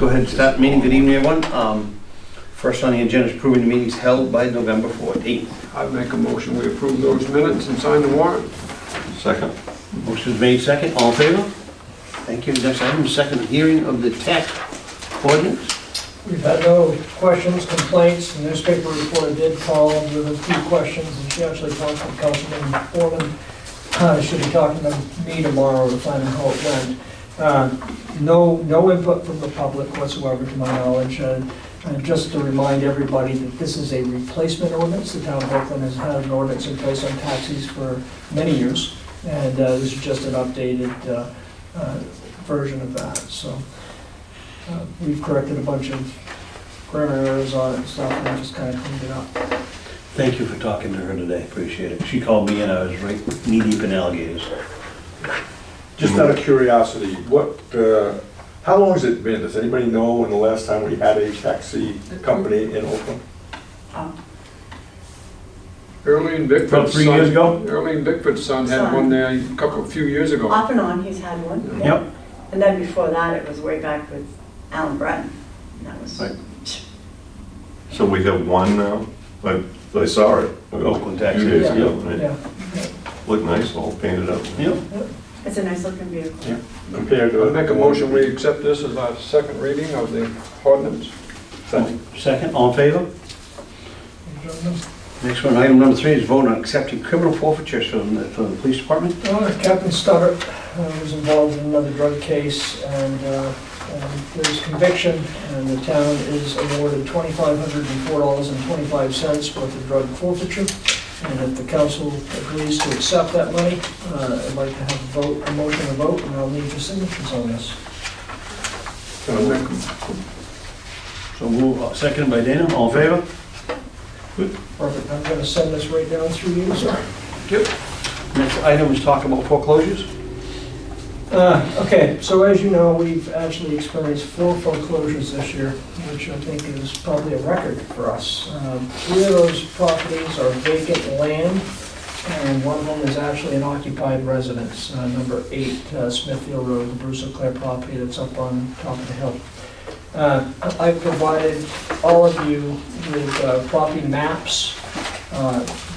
Go ahead and start the meeting. Good evening, everyone. First on the agenda is approving the meetings held by November 8th. I make a motion, we approve those minutes and sign the warrant. Second. Motion is made second. All in favor? Thank you. Next item, second hearing of the tax ordinance. We've had no questions, complaints. The newspaper reporter did call with a few questions, and she actually talked to Councilman Foreman. She'll be talking to me tomorrow to find out how it went. No input from the public whatsoever, to my knowledge. Just to remind everybody that this is a replacement ordinance. The town of Oakland has had an ordinance in place on taxis for many years, and this is just an updated version of that. So we've corrected a bunch of grammar errors on it and stuff, and just kind of cleaned it up. Thank you for talking to her today. Appreciate it. She called me and I was right knee deep in alligators. Just out of curiosity, how long has it been? Does anybody know when the last time we had a taxi company in Oakland? Early in Bickford's About 3 years ago? Early in Bickford's son had one there a few years ago. Off and on, he's had one. Yep. And then before that, it was way back with Alan Breton. And that was, Right. So we have one now? I saw it. Oakland A few taxi. days Yeah. ago, right? Yeah. Looked nice, all painted up. Yep. it's a nice looking vehicle. Yeah. Compared to. I make a motion, we accept this as our second reading of the ordinance. Second, all in favor? Next one, item number 3 is vote on accepting criminal forfeitures from the police department. Captain Studdert was involved in another drug case, and there's conviction, and the town is awarded $2,504.25 worth of drug forfeiture. And if the council agrees to accept that money, I'd like to have a motion to vote, and I'll need your signatures on this. So move, seconded by Dana, all in favor? Perfect, I'm gonna send this right down through you, sir. Yep. Next item is talk about foreclosures. Okay, so as you know, we've actually experienced 4 foreclosures this year, which I think is probably a record for us. 3 of those properties are vacant land, and one of them is actually an occupied residence, number 8 Smithfield Road, the Bruce Leclerc property that's up on top of the hill. I've provided all of you with property maps,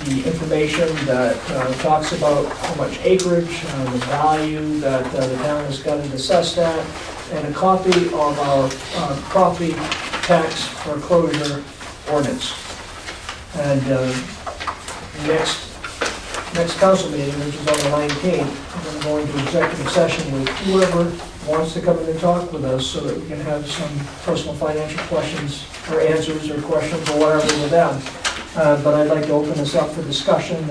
the information that talks about how much acreage, the value that the town has got it assessed at, and a copy of our property tax foreclosure ordinance. And next council meeting, which is on the 19th, we're going to executive session with whoever wants to come in and talk with us so that we can have some personal financial questions or answers or questions or whatever with them. But I'd like to open this up for discussion,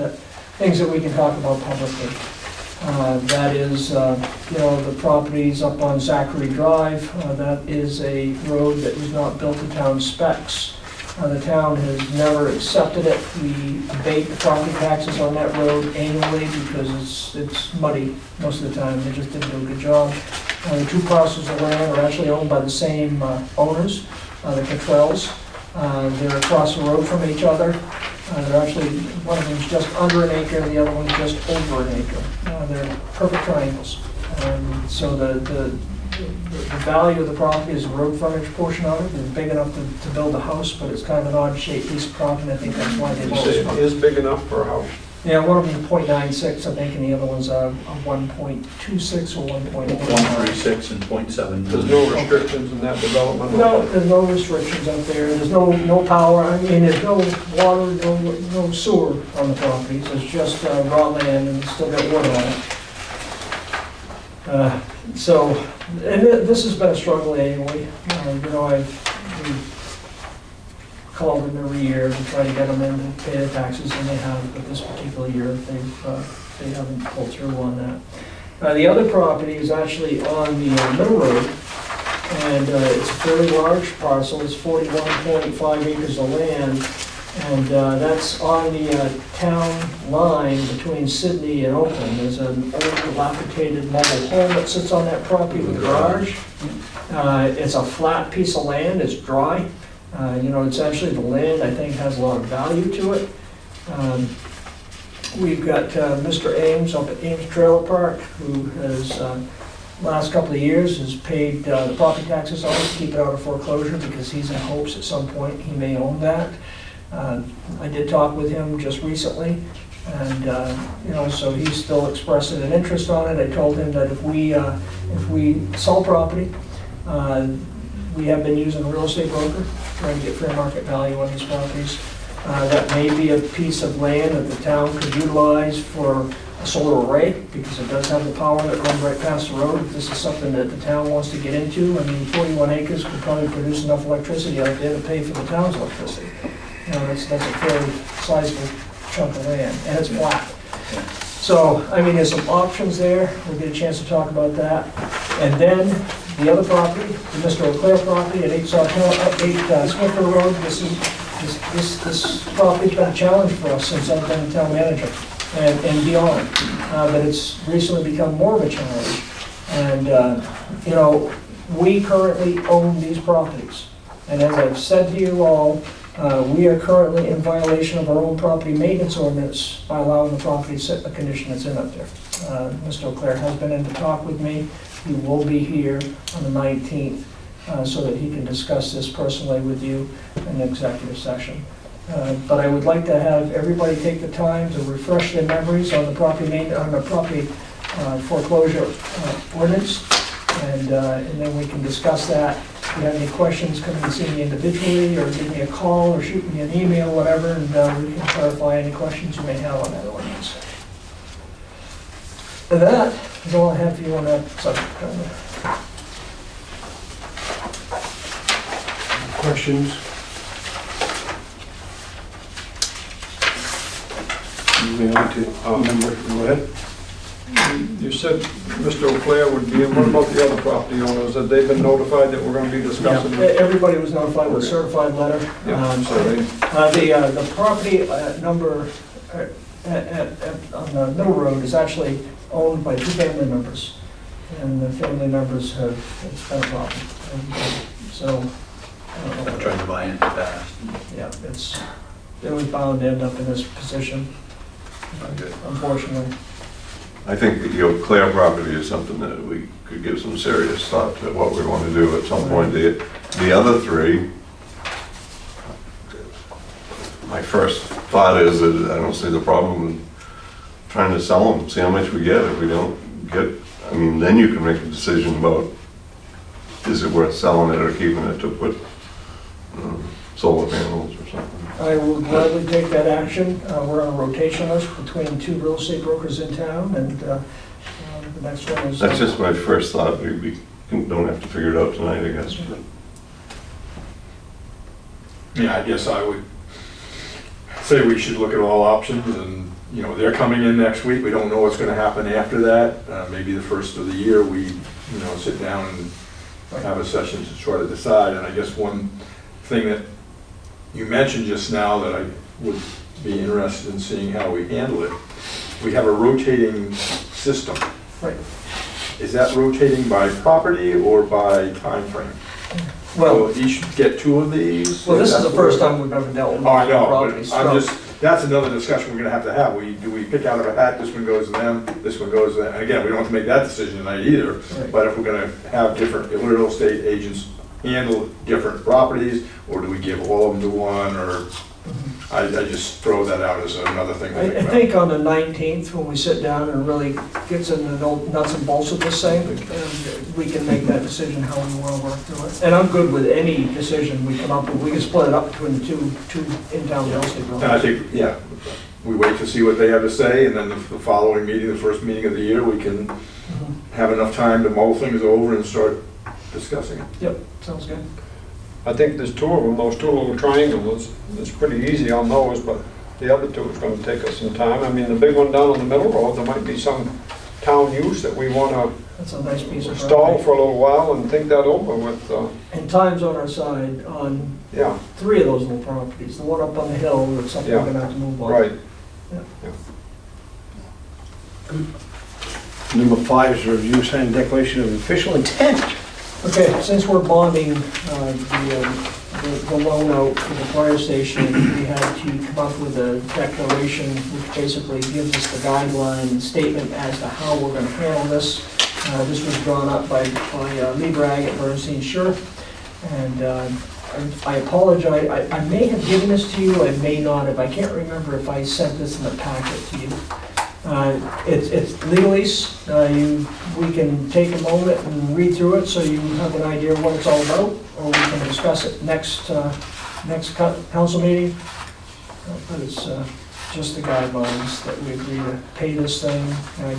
things that we can talk about publicly. That is, the properties up on Zachary Drive. That is a road that was not built to town specs. The town has never accepted it. We abate the property taxes on that road annually because it's muddy most of the time. They just didn't do a good job. The 2 parcels of land are actually owned by the same owners, the Cottrells. They're across the road from each other. They're actually, one of them's just under an acre, the other one's just over an acre. They're perfect triangles. So the value of the property is the road frontage portion of it. It's big enough to build a house, but it's kind of an odd shaped piece of property, and I think that's why they You bought say it. it is big enough for a house. Yeah, one of them is 0.96, I think, and the other one's a 1.26 or 1.1. 136 and .7. There's no restrictions in that development? No, there's no restrictions up there. There's no power. I mean, there's no water, no sewer on the properties. It's just raw land, and it's still got water on it. And this has been a struggle anyway. We've called them every year to try to get them in to pay their taxes, and they have, but this particular year, they haven't pulled through on that. The other property is actually on the middle road, and it's a fairly large parcel. It's 41.5 acres of land, and that's on the town line between Sydney and Oakland. There's an old dilapidated mobile home that sits on that property with a garage. It's a flat piece of land. It's dry. It's actually, the land, I think, has a lot of value to it. We've got Mr. Ames up at Ames Trailer Park, who has last couple of years has paid the property taxes on it to keep it out of foreclosure because he's in hopes at some point he may own that. I did talk with him just recently, and, so he's still expressing an interest on it. I told him that if we sell property, we have been using a real estate broker, trying to get fair market value on these properties. That may be a piece of land that the town could utilize for a solar array, because it does have the power that runs right past the road. If this is something that the town wants to get into, 41 acres could probably produce enough electricity out there to pay for the town's electricity. That's a fairly sizable chunk of land, and it's flat. So, there's some options there. We'll get a chance to talk about that. And then, the other property, the Mr. O'Clair property at 8 Swiffer Road, this property's been a challenge for us since I've been town manager and beyond. But it's recently become more of a challenge. And, we currently own these properties. And as I've said to you all, we are currently in violation of our own property maintenance ordinance by allowing the property to sit in the condition it's in up there. Mr. O'Clair has been in to talk with me. He will be here on the 19th so that he can discuss this personally with you in the executive session. But I would like to have everybody take the time to refresh their memories on the property foreclosure ordinance, and then we can discuss that. If you have any questions, come and see me individually, or give me a call, or shoot me an email, whatever, and we can clarify any questions you may have on that ordinance. And that is all I have for you on that subject. Questions? You may like to, go ahead. You said Mr. O'Clair would be in. What about the other property owners? Have they been notified that we're going to be discussing Yeah, it? everybody was notified with a certified letter. The property number on the middle road is actually owned by 2 family members, and the family members have, it's been a problem. So, I don't know. Trying to buy into that. Yeah, it was bound to end up in this position, unfortunately. I think the O'Clair property is something that we could give some serious thought to what we want to do at some point. The other 3, my first thought is that I don't see the problem with trying to sell them, see how much we get. If we don't get, then you can make a decision about, is it worth selling it or keeping it to put solar panels or something. I will gladly take that action. We're on a rotation list between 2 real estate brokers in town, and the next one is... That's just my first thought. We don't have to figure it out tonight, I guess. But. Yeah, I guess I would say we should look at all options, and, they're coming in next week. We don't know what's gonna happen after that. Maybe the first of the year, we, sit down and have a session to try to decide. And I guess one thing that you mentioned just now that I would be interested in seeing how we handle it, we have a rotating system. Right. Is that rotating by property or by time frame? Well, So each get 2 of these? this is the first time we've ever dealt with Oh, I know, properties. but I'm just, that's another discussion we're gonna have to have. Do we pick out of a hat, this one goes to them, this one goes to them? And again, we don't have to make that decision tonight either, Right. but if we're gonna have different real estate agents handle different properties, or do we give all of them to one, or, I just throw that out as another thing to think I about. think on the 19th, when we sit down and really get into the nuts and bolts of this thing, we can make that decision how we want to work through it. And I'm good with any decision we come up with. We can split it up between the two in-town real estate And I brokers. think, yeah, we wait to see what they have to say, and then the following meeting, the first meeting of the year, we can have enough time to mull things over and start discussing it. Yep, sounds good. I think there's 2 of them, those 2 little triangles. It's pretty easy on those, but the other 2 is going to take us some time. The big one down on the middle road, there might be some town use that we want to That's a nice piece of stall property. for a little while and think that over with, And time's on our side on yeah, 3 of those little properties. The one up on the hill, that's something we're Yeah. going to have to move on. right. Number 5 is review sign declaration of official intent. Okay, since we're bonding the loan out for the fire station, we had to come up with a declaration which basically gives us the guideline statement as to how we're gonna handle this. This was drawn up by Lee Bragg at Bernstein Sure. And I apologize, I may have given this to you, I may not have. I can't remember if I sent this in the packet to you. It's legalese. We can take a moment and read through it so you have an idea of what it's all about, or we can discuss it next council meeting. But it's just the guidelines that we agree to pay this thing,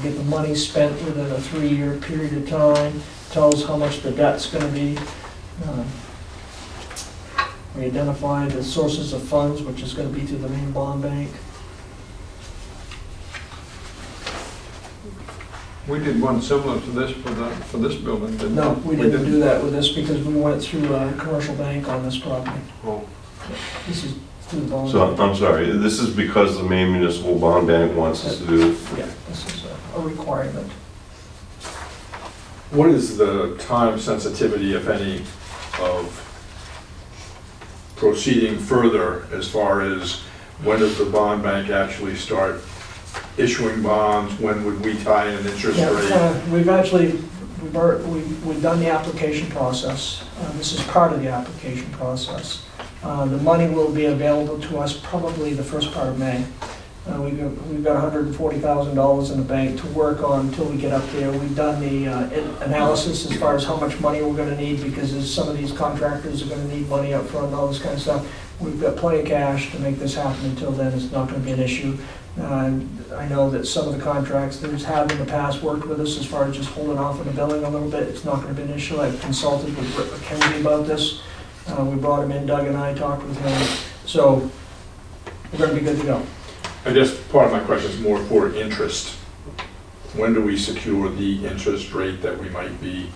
get the money spent within a 3-year period of time, tells how much the debt's gonna be. We identify the sources of funds, which is gonna be through the main bond bank. We did one similar to this for this building, didn't we? No, we didn't do that with this because we went through a commercial bank on this property. Oh. This is through the bond. So, bank. I'm sorry, this is because the Maine Municipal Bond Bank wants us to do it? Yeah, this is a requirement. What is the time sensitivity, if any, of proceeding further as far as when does the bond bank actually start issuing bonds? When would we tie in an interest rate? We've done the application process. This is part of the application process. The money will be available to us probably the first part of May. We've got $140,000 in the bank to work on until we get up there. We've done the analysis as far as how much money we're gonna need, because some of these contractors are gonna need money up front, all this kind of stuff. We've got plenty of cash to make this happen. Until then, it's not gonna be an issue. I know that some of the contractors have in the past worked with us as far as just holding off on the billing a little bit. It's not gonna be an issue. I've consulted with Rick McKenzie about this. We brought him in, Doug and I talked with him. So we're gonna be good to go. I guess part of my question is more for interest. When do we secure the interest rate that we might be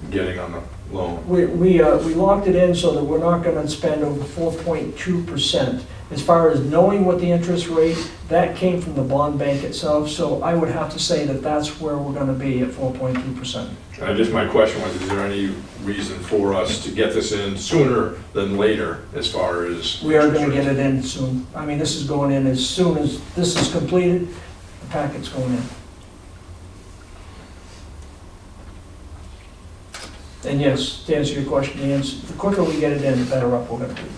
getting on the loan? We locked it in so that we're not gonna spend over 4.2%. As far as knowing what the interest rate, that came from the bond bank itself, so I would have to say that that's where we're gonna be at 4.2%. I guess my question was, is there any reason for us to get this in sooner than later as far as? We are gonna get it in soon. I mean, this is going in as soon as this is completed, the packet's going in. And yes, to answer your question, the quicker we get it in, the better up we're gonna be.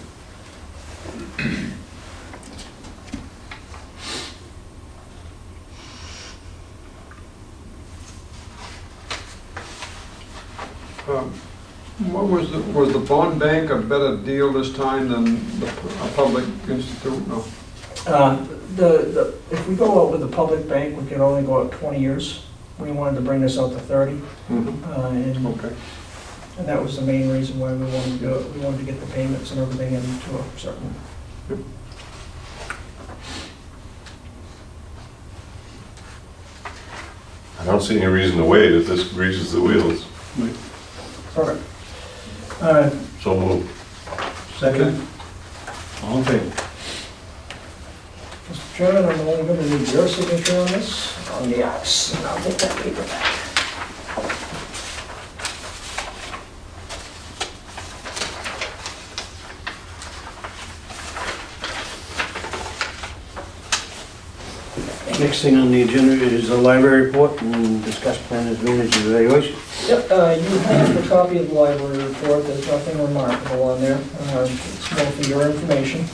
What was the bond bank a better deal this time than a public institute? No. If we go out with the public bank, we can only go out 20 years. We wanted to bring this out to 30. Mm-hmm. Okay. And that was the main reason why we wanted to do it. We wanted to get the payments and everything into a certain. Yep. I don't see any reason to wait if this greases the wheels. Perfect. So move. Second. All in favor? Mr. Chairman, I'm only going to need your signature on this, on the X, and I'll take that paper back. Next thing on the agenda is the library report and discuss planners manager's evaluation. Yep, you have a copy of the library report. There's nothing remarkable on there. It's more for your information.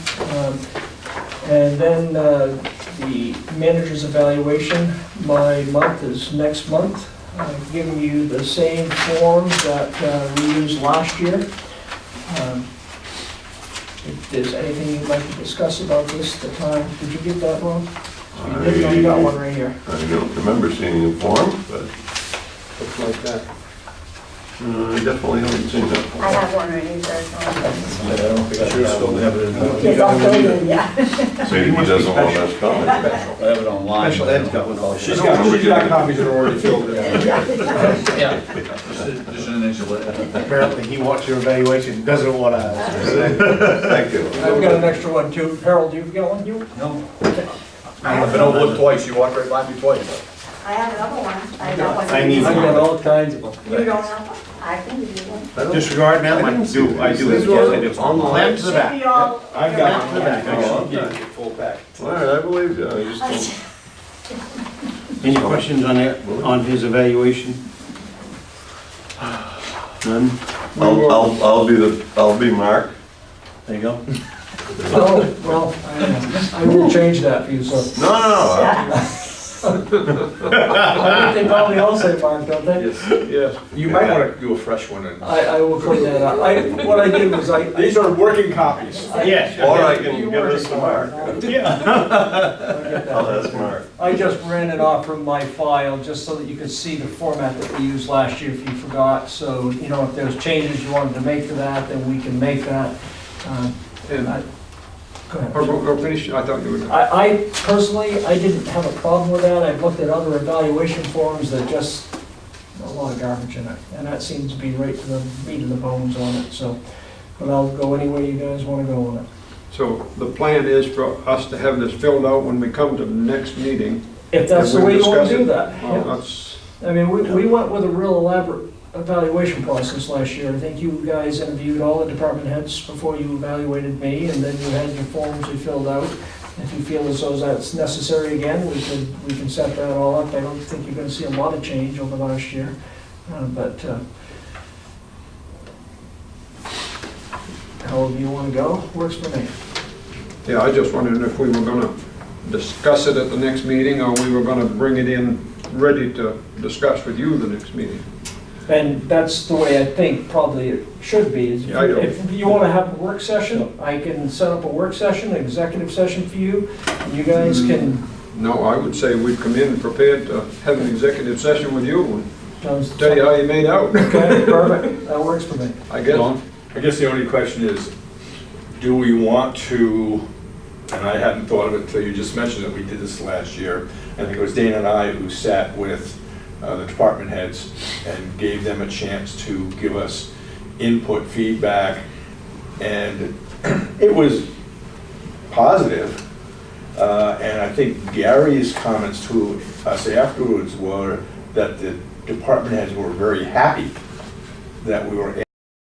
And then the manager's evaluation, my month is next month. I've given you the same forms that we used last year. If there's anything you'd like to discuss about this at the time, did you get that one? You did, you got one right here. I don't remember seeing the form, but Looks like that. I definitely haven't seen that I form. have one right here, so. I don't think I should still have it in. Yes, I'll fill it in, yeah. Maybe he doesn't want us coming. I have it online. Special Ed's got one also. She's got copies that are already filled in. Yeah. Just an initial. Apparently, he wants your evaluation, doesn't want ours. Thank you. I've got an extra one too. Harold, you've got one, you? No. I've been overlooked twice, you walked right by me twice. I have another one. I got one. I need I've got one. all kinds of them. You don't have one? I can give you one. Disregard now? I do, yes, I do. On the Left to the Should back. be all. I've your got own. one back, Oh, actually, okay. yeah, full pack. All right, I believe you. I just Any questions on that, on his evaluation? None? I'll be Mark. There you go. Oh, well, I will change that for you, so. No, I think they probably all say Mark, don't they? Yes. You might want to do a fresh one, and I will clean that up. What I did was these are working copies. Yes. or I can give this to Mark. Yeah. I'll ask Mark. I just ran it off from my file, just so that you could see the format that we used last year if you forgot. So, you know, if there's changes you wanted to make to that, then we can make that. And, Go ahead. or finish, I thought you were. I personally, I didn't have a problem with that. I've looked at other evaluation forms that just, a lot of garbage in it. And that seems to be right to the meat of the bones on it, so. But I'll go any way you guys want to go on it. So the plan is for us to have this filled out when we come to the next meeting. If that's the and way we'll you want to discuss do it. that. Oh, yeah. that's, I mean, we went with a real elaborate evaluation process last year. I think you guys interviewed all the department heads before you evaluated me, and then you had your forms you filled out. If you feel as though that's necessary again, we can set that all up. I don't think you're gonna see a lot of change over last year, but however you wanna go, works for me. yeah, I just wondered if we were gonna discuss it at the next meeting, or we were gonna bring it in ready to discuss with you the next meeting. And that's the way I think probably it should be. Is Yeah, I know. if you want to have a work session, I can set up a work session, an executive session for you, and you guys can. No, I would say we'd come in prepared to have an executive session with you and tell you how you made out. Okay, perfect, that works for me. I guess. I guess the only question is, do we want to, and I hadn't thought of it until you just mentioned it, we did this last year. I think it was Dana and I who sat with the department heads and gave them a chance to give us input, feedback, and it was positive. And I think Gary's comments to us afterwards were that the department heads were very happy that we were